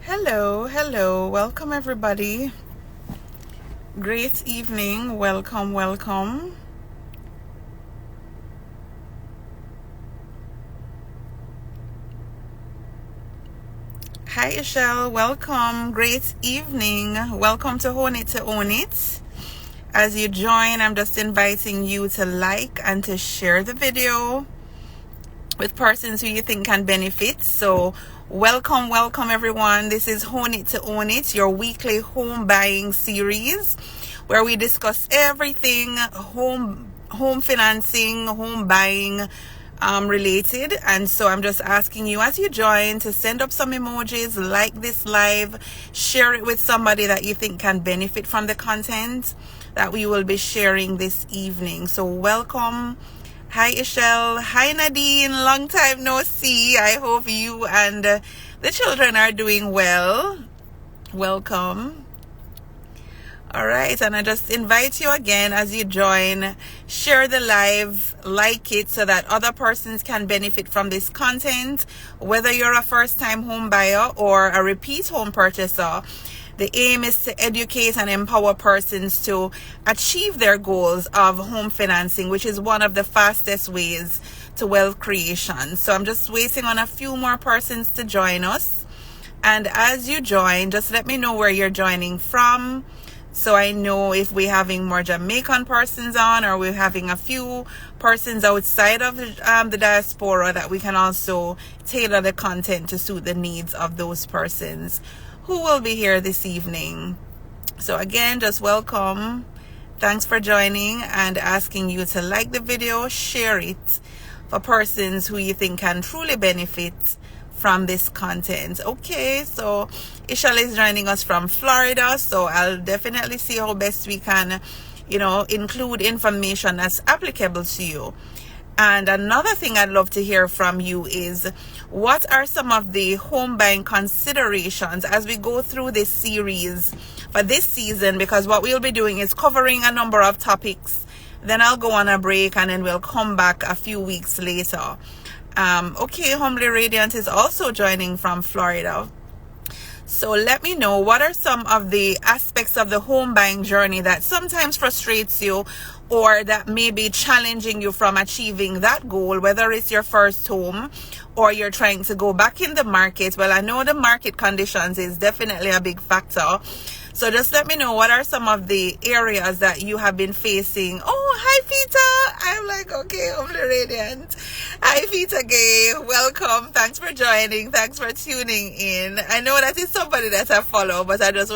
Hello, welcome everybody. Great evening, welcome. Hi Ishel, welcome, great evening. Welcome to Own It to Own It. As you join, I'm just inviting you to like and to share the video with persons who you think can benefit. So welcome everyone. This is Own It to Own It, your weekly home buying series where we discuss everything home financing, home buying related. And so I'm just asking you as you join to send up some emojis, like this live, share it with somebody that you think can benefit from the content that we will be sharing this evening. So welcome. Hi Ishel, hi Nadine, long time no see. I hope you and the children are doing well. Welcome. All right, and I just invite you again as you join, share the live, like it so that other persons can benefit from this content, whether you're a first-time home buyer or a repeat home purchaser. The aim is to educate and empower persons to achieve their goals of home financing, which is one of the fastest ways to wealth creation. So I'm just waiting on a few more persons to join us. And as you join, just let me know where you're joining from, so I know if we're having more Jamaican persons on, or we're having a few persons outside of the diaspora, that we can also tailor the content to suit the needs of those persons who will be here this evening. So again, just welcome. Thanks for joining, and asking you to like the video, share it for persons who you think can truly benefit from this content. Okay, so Ishal is joining us from Florida, so I'll definitely see how best we can, include information that's applicable to you. And another thing I'd love to hear from you is, what are some of the home buying considerations as we go through this series for this season? Because what we'll be doing is covering a number of topics. Then I'll go on a break, and then we'll come back a few weeks later. Okay, Humbly Radiant is also joining from Florida. So let me know, what are some of the aspects of the home buying journey that sometimes frustrates you, or that may be challenging you from achieving that goal, whether it's your first home or you're trying to go back in the market. Well, I know the market conditions is definitely a big factor. So just let me know, what are some of the areas that you have been facing. Oh, hi Fita. I'm like, okay, Humbly Radiant. Hi Fita Gay. Welcome. Thanks for joining. Thanks for tuning in. I know that is somebody that I follow, but I just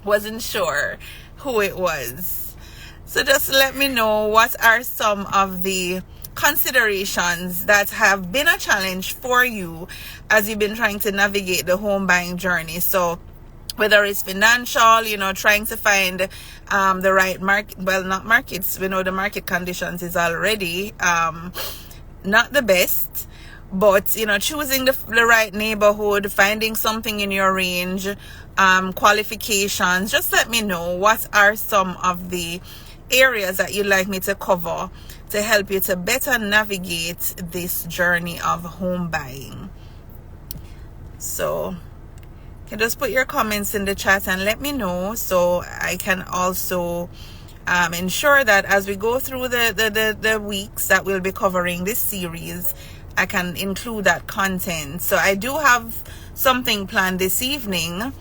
wasn't sure who it was. So just let me know, what are some of the considerations that have been a challenge for you as you've been trying to navigate the home buying journey. So whether it's financial, trying to find the right market, well, not markets, we know the market conditions is already not the best, but choosing the right neighborhood, finding something in your range, qualifications. Just let me know, what are some of the areas that you'd like me to cover to help you to better navigate this journey of home buying. So you can just put your comments in the chat and let me know, so I can also ensure that as we go through the weeks that we'll be covering this series, I can include that content. So I do have something planned this evening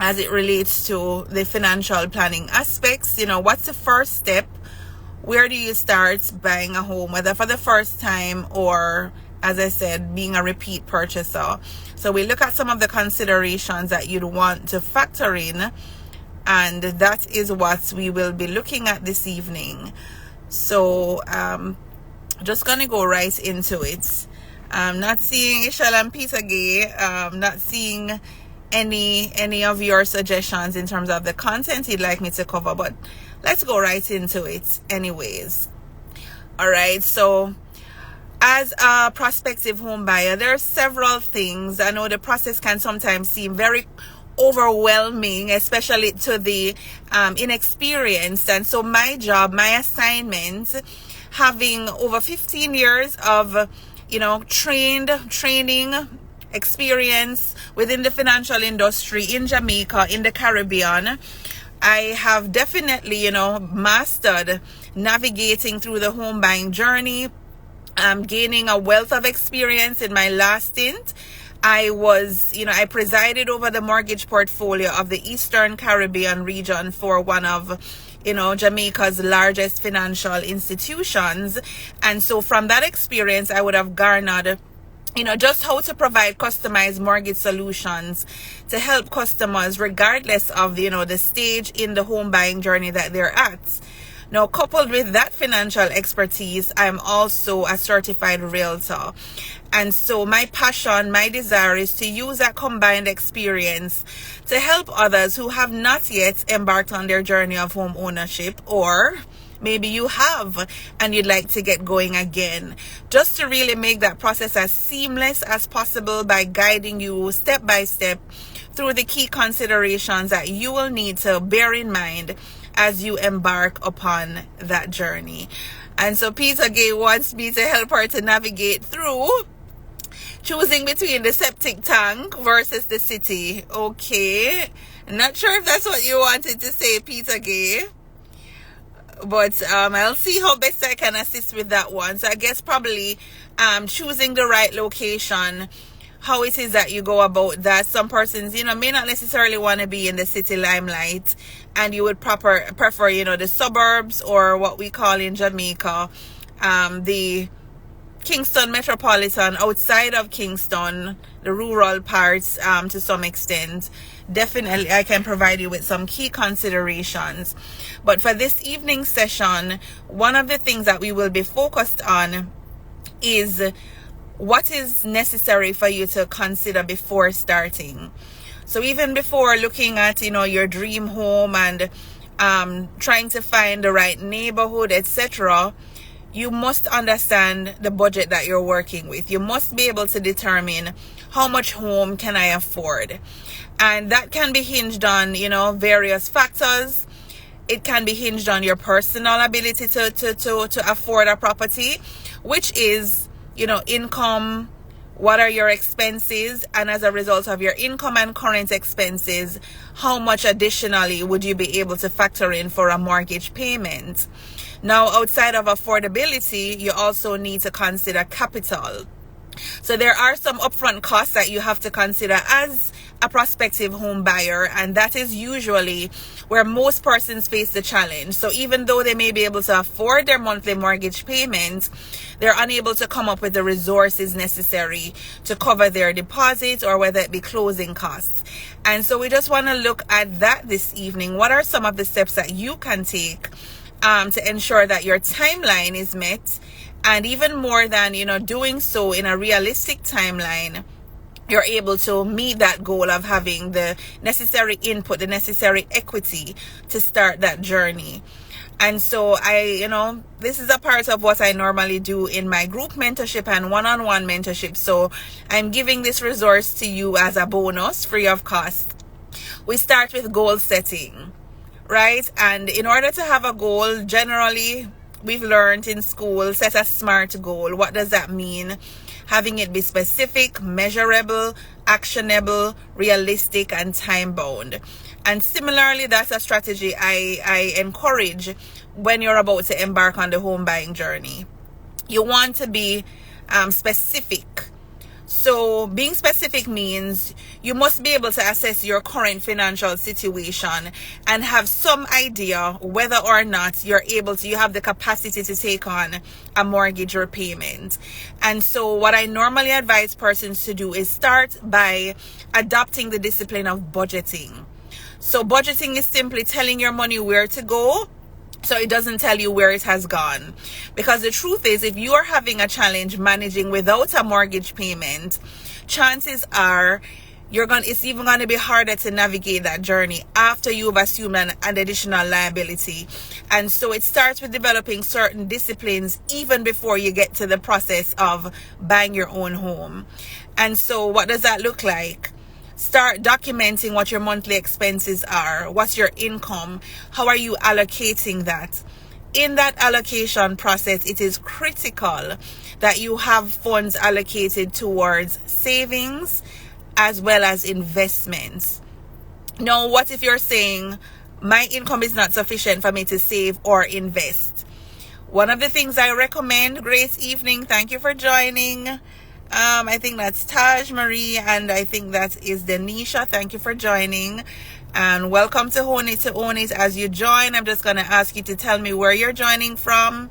as it relates to the financial planning aspects. What's the first step? Where do you start buying a home, whether for the first time or, as I said, being a repeat purchaser? So we look at some of the considerations that you'd want to factor in, and that is what we will be looking at this evening. So just gonna go right into it. I'm not seeing Ishel and Peter Gay. Not seeing any of your suggestions in terms of the content you'd like me to cover, but let's go right into it anyways. All right, so as a prospective home buyer, there are several things. I know the process can sometimes seem very overwhelming, especially to the inexperienced. And so my job, my assignment, having over 15 years of training experience within the financial industry in Jamaica, in the Caribbean. I have definitely, mastered navigating through the home buying journey. I'm gaining a wealth of experience. In my last stint, I presided over the mortgage portfolio of the Eastern Caribbean region for one of Jamaica's largest financial institutions. And so from that experience, I would have garnered just how to provide customized mortgage solutions to help customers regardless of the stage in the home buying journey that they're at. Now, coupled with that financial expertise, I'm also a certified realtor. And so my passion, my desire is to use that combined experience to help others who have not yet embarked on their journey of home ownership, or maybe you have and you'd like to get going again, just to really make that process as seamless as possible by guiding you step by step through the key considerations that you will need to bear in mind as you embark upon that journey. And so Peter Gay wants me to help her to navigate through choosing between the septic tank versus the city. Okay, not sure if that's what you wanted to say, Peter Gay, but I'll see how best I can assist with that one. So I guess probably choosing the right location, how it is that you go about that. Some persons may not necessarily want to be in the city limelight, and you would prefer the suburbs, or what we call in Jamaica the Kingston metropolitan, outside of Kingston, the rural parts to some extent. Definitely I can provide you with some key considerations. But for this evening session, one of the things that we will be focused on is what is necessary for you to consider before starting. So even before looking at your dream home and trying to find the right neighborhood, etc., you must understand the budget that you're working with. You must be able to determine how much home can I afford. And that can be hinged on, various factors. It can be hinged on your personal ability to afford a property, which is, income. What are your expenses? And as a result of your income and current expenses, how much additionally would you be able to factor in for a mortgage payment? Now, outside of affordability, you also need to consider capital. So there are some upfront costs that you have to consider as a prospective home buyer, and that is usually where most persons face the challenge. So even though they may be able to afford their monthly mortgage payment, they're unable to come up with the resources necessary to cover their deposits, or whether it be closing costs. And so we just want to look at that this evening. What are some of the steps that you can take to ensure that your timeline is met, and even more than doing so in a realistic timeline, you're able to meet that goal of having the necessary input, the necessary equity to start that journey. And so this is a part of what I normally do in my group mentorship and one-on-one mentorship. So I'm giving this resource to you as a bonus, free of cost. We start with goal setting, right? And in order to have a goal, generally, we've learned in school, set a SMART goal. What does that mean? Having it be specific, measurable, actionable, realistic, and time-bound. And similarly, that's a strategy I encourage when you're about to embark on the home buying journey. You want to be specific. So being specific means you must be able to assess your current financial situation and have some idea whether or not you have the capacity to take on a mortgage repayment. And so what I normally advise persons to do is start by adopting the discipline of budgeting. So budgeting is simply telling your money where to go, so it doesn't tell you where it has gone. Because the truth is, if you are having a challenge managing without a mortgage payment, chances are it's even going to be harder to navigate that journey after you've assumed an additional liability. And so it starts with developing certain disciplines even before you get to the process of buying your own home. And so what does that look like? Start documenting what your monthly expenses are. What's your income? How are you allocating that? in that allocation process, it is critical that you have funds allocated towards savings as well as investments. Now, what if you're saying my income is not sufficient for me to save or invest? One of the things I recommend, great evening, thank you for joining. I think that's Taj Marie, and I think that is Denisha. Thank you for joining, and welcome to Own It to Own It. As you join, I'm just going to ask you to tell me where you're joining from,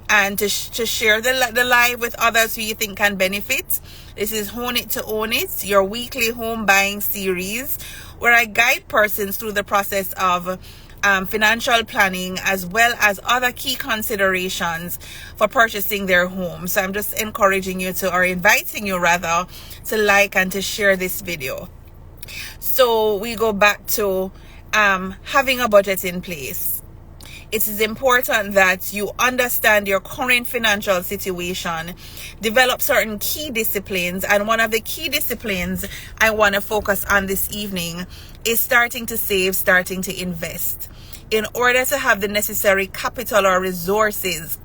and to share the live with others who you think can benefit. This is Own It to Own It, your weekly home buying series, where I guide persons through the process of financial planning as well as other key considerations for purchasing their home. So I'm just encouraging you to, or inviting you rather, to like and to share this video. So we go back to having a budget in place. It is important that you understand your current financial situation, develop certain key disciplines, and one of the key disciplines I want to focus on this evening is starting to save, starting to invest, in order to have the necessary capital or resources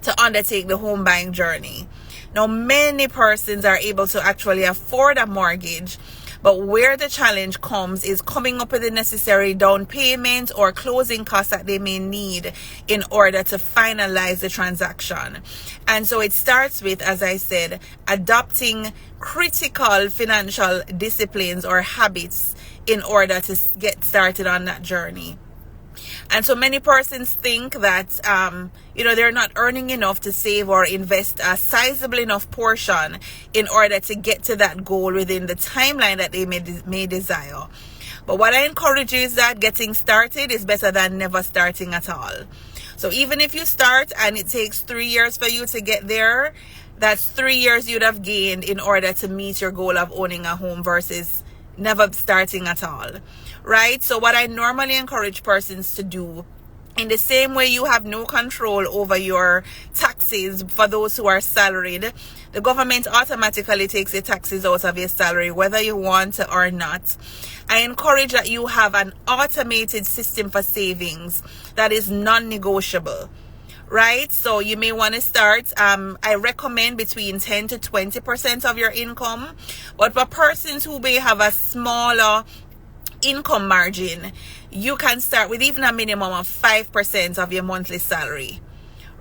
to undertake the home buying journey. Now, many persons are able to actually afford a mortgage, but where the challenge comes is coming up with the necessary down payment or closing costs that they may need in order to finalize the transaction. And so it starts with, as I said, adopting critical financial disciplines or habits in order to get started on that journey. And so many persons think that, they're not earning enough to save or invest a sizable enough portion in order to get to that goal within the timeline that they may desire. But what I encourage you is that getting started is better than never starting at all. So even if you start and it takes 3 years for you to get there, that's 3 years you'd have gained in order to meet your goal of owning a home versus never starting at all. Right? So what I normally encourage persons to do, in the same way you have no control over your taxes for those who are salaried, the government automatically takes the taxes out of your salary, whether you want to or not. I encourage that you have an automated system for savings that is non-negotiable. Right? So you may want to start, I recommend between 10 to 20% of your income. But for persons who may have a smaller income margin, you can start with even a minimum of 5% of your monthly salary.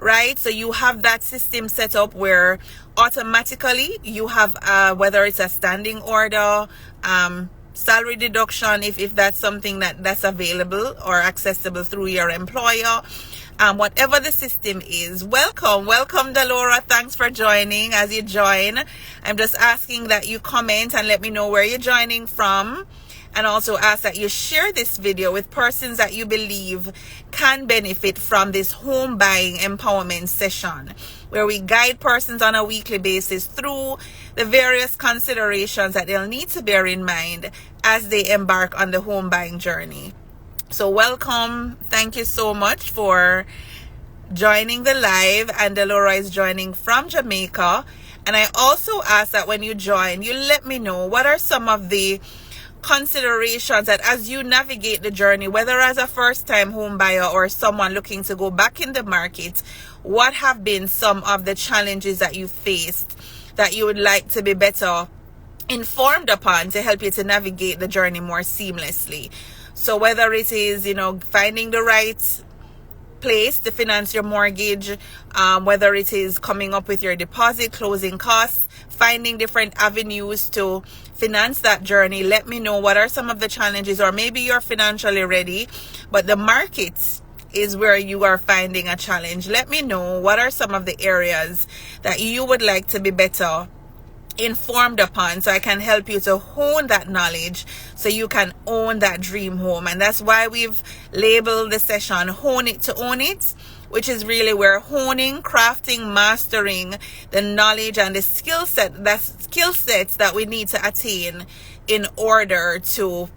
Right? So you have that system set up where automatically you have, whether it's a standing order, salary deduction, if that's something that's available or accessible through your employer. Whatever the system is. Welcome Delora, thanks for joining. As you join, I'm just asking that you comment and let me know where you're joining from, and also ask that you share this video with persons that you believe can benefit from this home buying empowerment session, where we guide persons on a weekly basis through the various considerations that they'll need to bear in mind as they embark on the home buying journey. So welcome. Thank you so much for joining the live. And Delora is joining from Jamaica. And I also ask that when you join, you let me know what are some of the considerations that as you navigate the journey, whether as a first-time home buyer or someone looking to go back in the market, what have been some of the challenges that you faced that you would like to be better informed upon to help you to navigate the journey more seamlessly. So whether it is, finding the right place to finance your mortgage, whether it is coming up with your deposit, closing costs, finding different avenues to finance that journey, let me know what are some of the challenges, or maybe you're financially ready, but the market is where you are finding a challenge. Let me know what are some of the areas that you would like to be better informed upon, so I can help you to hone that knowledge so you can own that dream home. And that's why we've labeled the session Hone It to Own It, which is really where honing, crafting, mastering the knowledge and the skill sets that we need to attain in order to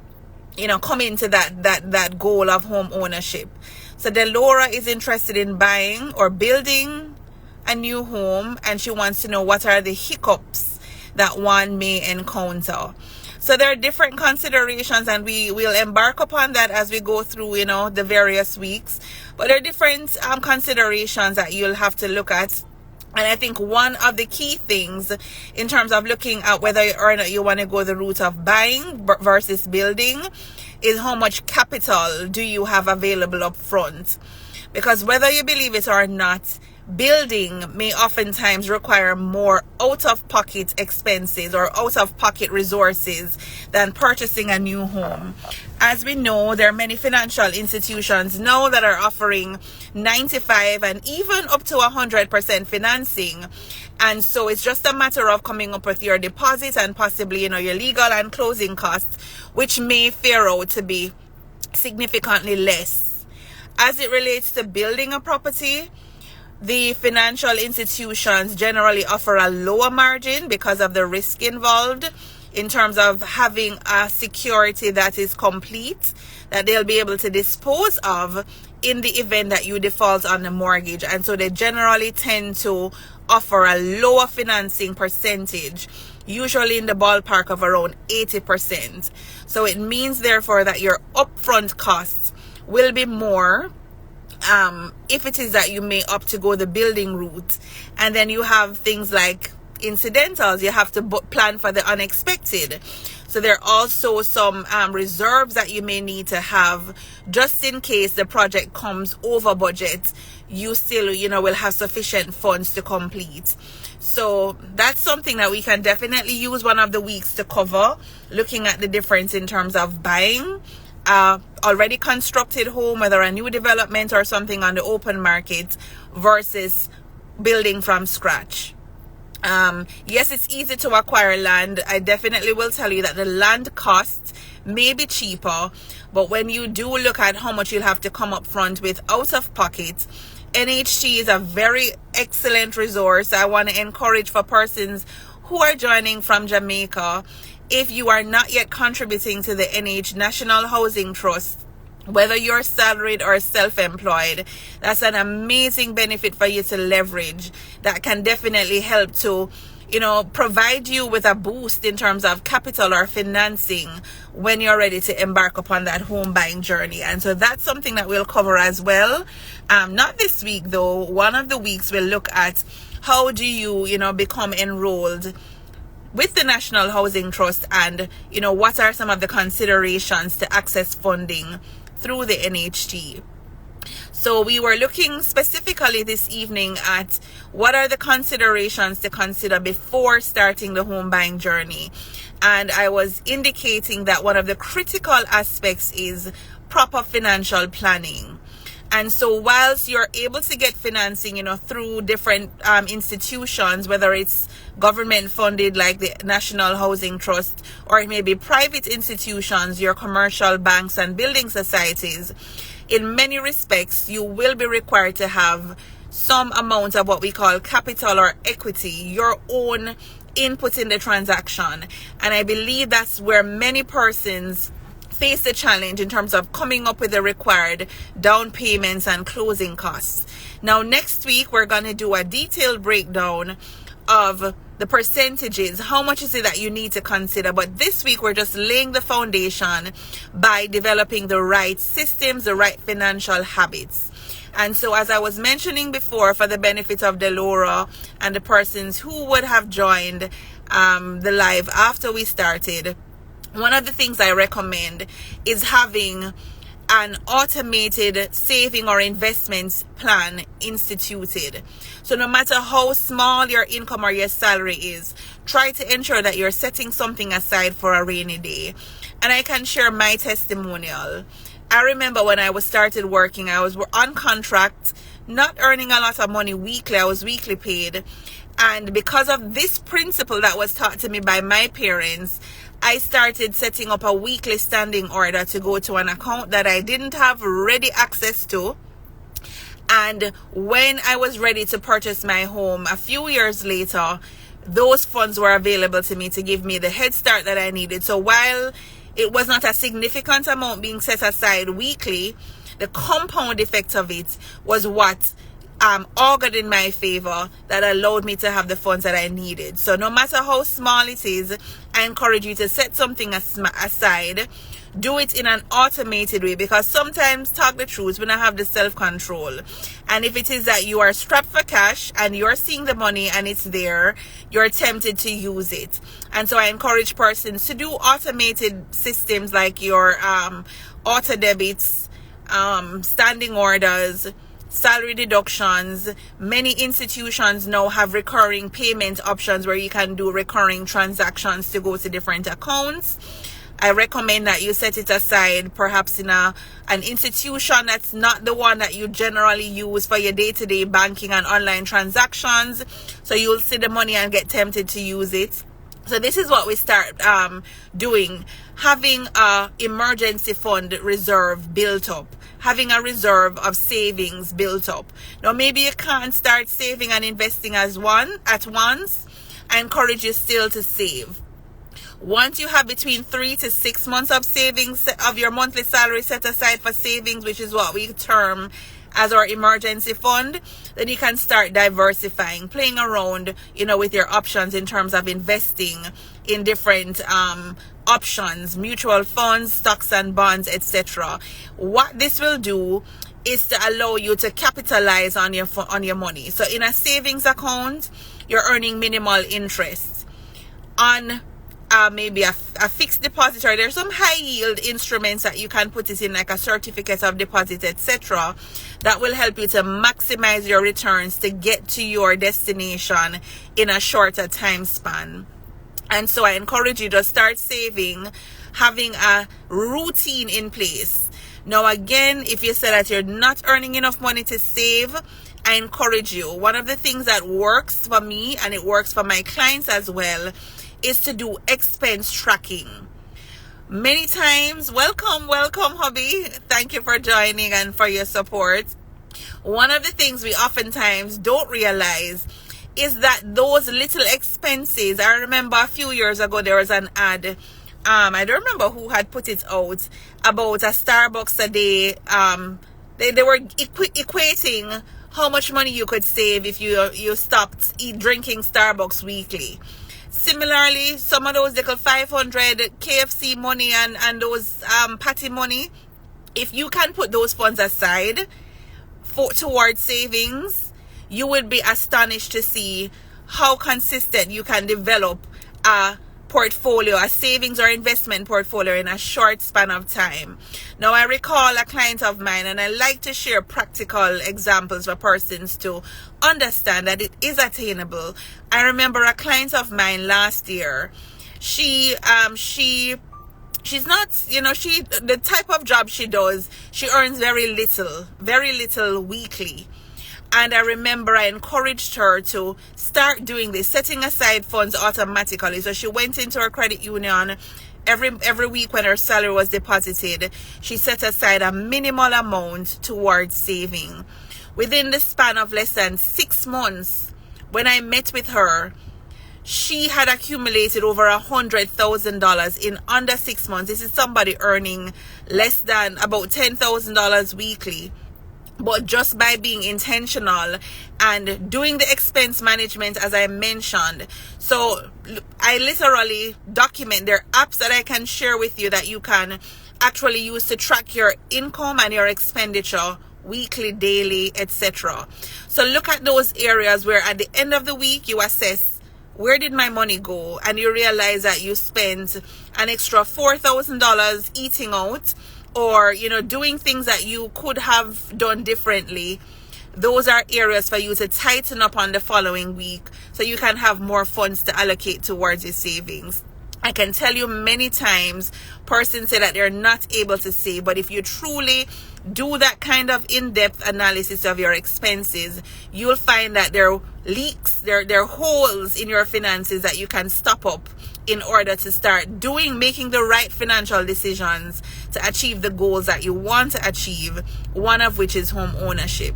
come into that goal of home ownership. So Delora is interested in buying or building a new home, and she wants to know what are the hiccups that one may encounter. So there are different considerations, and we will embark upon that as we go through the various weeks. But there are different considerations that you'll have to look at. And I think one of the key things in terms of looking at whether or not you want to go the route of buying versus building is how much capital do you have available up front. Because whether you believe it or not, building may oftentimes require more out-of-pocket expenses or out-of-pocket resources than purchasing a new home. As we know, there are many financial institutions now that are offering 95 and even up to 100% financing. And so it's just a matter of coming up with your deposit and possibly, your legal and closing costs, which may fare out to be significantly less. As it relates to building a property, the financial institutions generally offer a lower margin because of the risk involved in terms of having a security that is complete, that they'll be able to dispose of in the event that you default on the mortgage. And so they generally tend to offer a lower financing percentage, usually in the ballpark of around 80%. So it means therefore that your upfront costs will be more if it is that you may opt to go the building route. And then you have things like incidentals. You have to plan for the unexpected. So there are also some reserves that you may need to have just in case the project comes over budget. You still, will have sufficient funds to complete. So that's something that we can definitely use one of the weeks to cover, looking at the difference in terms of buying already constructed home, whether a new development or something on the open market, versus building from scratch. Yes, it's easy to acquire land. I definitely will tell you that the land cost may be cheaper, but when you do look at how much you'll have to come up front with out of pocket, NHT is a very excellent resource. I want to encourage for persons who are joining from Jamaica, if you are not yet contributing to the NH National Housing Trust, whether you're salaried or self-employed, that's an amazing benefit for you to leverage that can definitely help to, provide you with a boost in terms of capital or financing when you're ready to embark upon that home buying journey. And so that's something that we'll cover as well. Not this week though. One of the weeks we'll look at how do you, become enrolled with the National Housing Trust, and what are some of the considerations to access funding through the NHT. So we were looking specifically this evening at what are the considerations to consider before starting the home buying journey. And I was indicating that one of the critical aspects is proper financial planning. And so whilst you're able to get financing, through different institutions, whether it's government funded like the National Housing Trust, or it may be private institutions, your commercial banks and building societies, in many respects, you will be required to have some amount of what we call capital or equity, your own input in the transaction. And I believe that's where many persons face the challenge in terms of coming up with the required down payments and closing costs. Now, next week, we're going to do a detailed breakdown of the percentages. How much is it that you need to consider? But this week, we're just laying the foundation by developing the right systems, the right financial habits. And so, as I was mentioning before, for the benefit of Delora and the persons who would have joined the live after we started, one of the things I recommend is having an automated saving or investments plan instituted. So no matter how small your income or your salary is, try to ensure that you're setting something aside for a rainy day. And I can share my testimonial. I remember when I was started working, I was on contract, not earning a lot of money weekly. I was weekly paid. And because of this principle that was taught to me by my parents, I started setting up a weekly standing order to go to an account that I didn't have ready access to. And when I was ready to purchase my home a few years later, those funds were available to me to give me the head start that I needed. So while it was not a significant amount being set aside weekly, the compound effect of it was what augured in my favor that allowed me to have the funds that I needed. So no matter how small it is, I encourage you to set something aside. Do it in an automated way, because sometimes, talk the truth, we don't have the self-control. And if it is that you are strapped for cash and you're seeing the money and it's there, you're tempted to use it. And so I encourage persons to do automated systems like your auto debits, standing orders, salary deductions. Many institutions now have recurring payment options where you can do recurring transactions to go to different accounts. I recommend that you set it aside, perhaps in an institution that's not the one that you generally use for your day-to-day banking and online transactions. So you'll see the money and get tempted to use it. So this is what we start doing. Having a emergency fund reserve built up. Having a reserve of savings built up. Now maybe you can't start saving and investing at once. I encourage you still to save. Once you have between 3 to 6 months of savings of your monthly salary set aside for savings, which is what we term as our emergency fund, then you can start diversifying, playing around, with your options in terms of investing in different options, mutual funds, stocks and bonds, etc. What this will do is to allow you to capitalize on your money. So in a savings account, you're earning minimal interest. On maybe a fixed deposit, or there's some high yield instruments that you can put it in, like a certificate of deposit, etc., that will help you to maximize your returns to get to your destination in a shorter time span. And so I encourage you to start saving, having a routine in place. Now again, if you say that you're not earning enough money to save, I encourage you, one of the things that works for me, and it works for my clients as well, is to do expense tracking. Many times, welcome hubby, thank you for joining and for your support. One of the things we oftentimes don't realize is that those little expenses, I remember a few years ago there was an ad, I don't remember who had put it out, about a Starbucks a day. They were equating how much money you could save if you stopped drinking Starbucks weekly. Similarly, some of those little 500 KFC money and those patty money, if you can put those funds aside towards savings, you would be astonished to see how consistent you can develop a portfolio, a savings or investment portfolio, in a short span of time. Now, I recall a client of mine, and I like to share practical examples for persons to understand that it is attainable. I remember a client of mine last year. She's not, the type of job she does, she earns very little weekly. And I remember I encouraged her to start doing this, setting aside funds automatically. So she went into her credit union every week when her salary was deposited. She set aside a minimal amount towards saving. Within the span of less than 6 months, when I met with her, she had accumulated over $100,000 in under 6 months. This is somebody earning less than about $10,000 weekly. But just by being intentional and doing the expense management, as I mentioned. So I literally document, there are apps that I can share with you that you can actually use to track your income and your expenditure weekly, daily, etc. So look at those areas where at the end of the week you assess, where did my money go? And you realize that you spent an extra $4,000 eating out, or doing things that you could have done differently. Those are areas for you to tighten up on the following week, so you can have more funds to allocate towards your savings. I can tell you many times persons say that they're not able to save, but if you truly do that kind of in-depth analysis of your expenses, you'll find that there are leaks, there are holes in your finances that you can stop up in order to start making the right financial decisions to achieve the goals that you want to achieve, one of which is home ownership.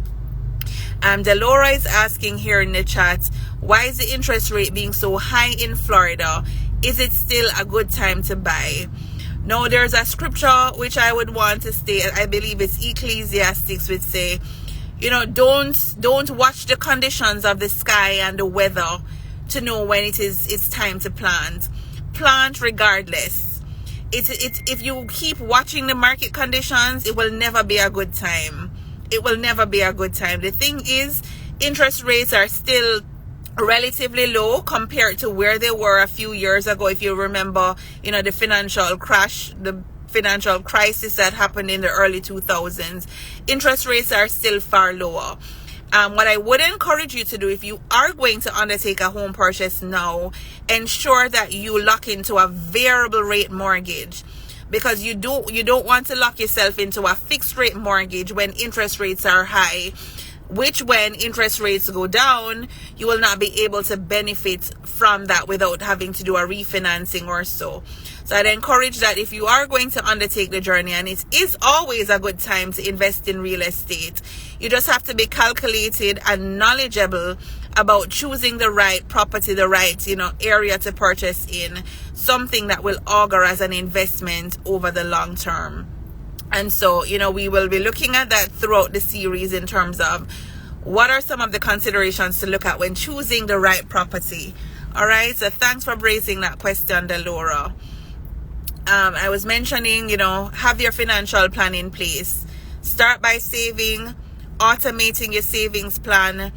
Delora is asking here in the chat, why is the interest rate being so high in Florida? Is it still a good time to buy? No, there's a scripture which I would want to state. I believe it's Ecclesiastes, which say, don't watch the conditions of the sky and the weather to know when it's time to plant. Plant regardless. If you keep watching the market conditions, it will never be a good time. It will never be a good time. The thing is, interest rates are still relatively low compared to where they were a few years ago. If you remember, the financial crash, the financial crisis that happened in the early 2000s, interest rates are still far lower. What I would encourage you to do, if you are going to undertake a home purchase now, ensure that you lock into a variable rate mortgage, because you don't want to lock yourself into a fixed rate mortgage when interest rates are high, which when interest rates go down, you will not be able to benefit from that without having to do a refinancing or so. So I'd encourage that if you are going to undertake the journey, and it is always a good time to invest in real estate, you just have to be calculated and knowledgeable about choosing the right property, the right, area to purchase in, something that will augur as an investment over the long term. And so, we will be looking at that throughout the series in terms of what are some of the considerations to look at when choosing the right property. All right. So thanks for raising that question, Delora. I was mentioning, have your financial plan in place. Start by saving, automating your savings plan,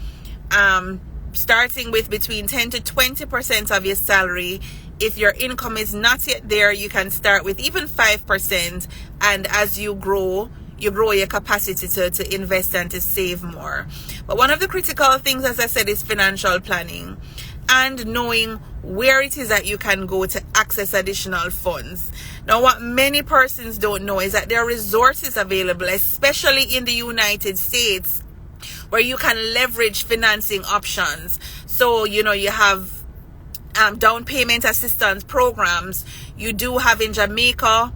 starting with between 10 to 20% of your salary. If your income is not yet there, you can start with even 5%. And as you grow your capacity to invest and to save more. But one of the critical things, as I said, is financial planning and knowing where it is that you can go to access additional funds. Now, what many persons don't know is that there are resources available, especially in the United States, where you can leverage financing options. So, you have down payment assistance programs. You do have in Jamaica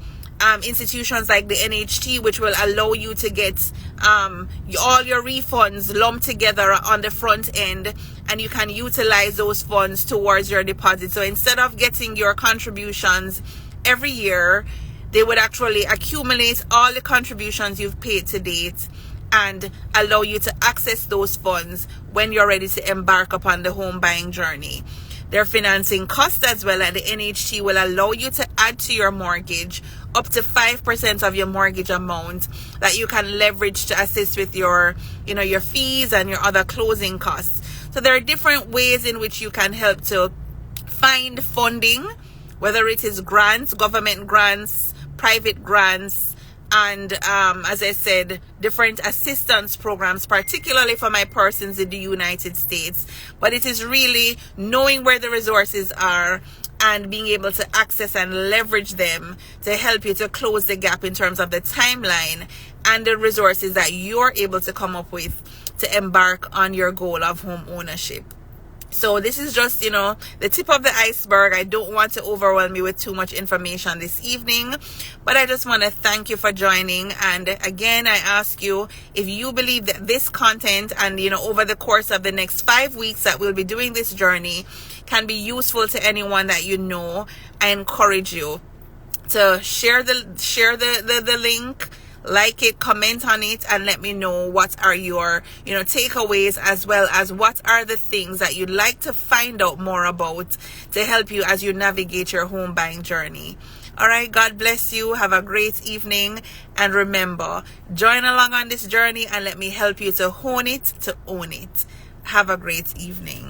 institutions like the NHT, which will allow you to get all your refunds lumped together on the front end, and you can utilize those funds towards your deposit. So instead of getting your contributions every year, they would actually accumulate all the contributions you've paid to date and allow you to access those funds when you're ready to embark upon the home buying journey. Their financing costs as well at the NHT will allow you to add to your mortgage up to 5% of your mortgage amount that you can leverage to assist with your fees and your other closing costs. So there are different ways in which you can help to find funding, whether it is grants, government grants, private grants, and as I said, different assistance programs, particularly for my persons in the United States. But it is really knowing where the resources are and being able to access and leverage them to help you to close the gap in terms of the timeline and the resources that you're able to come up with to embark on your goal of home ownership. So this is just, the tip of the iceberg. I don't want to overwhelm you with too much information this evening, but I just want to thank you for joining. And again, I ask you, if you believe that this content and, over the course of the next 5 weeks that we'll be doing this journey can be useful to anyone that you know, I encourage you to share the link, like it, comment on it, and let me know what are your takeaways, as well as what are the things that you'd like to find out more about to help you as you navigate your home buying journey. All right, God bless you. Have a great evening, and remember, join along on this journey and let me help you to hone it, to own it. Have a great evening.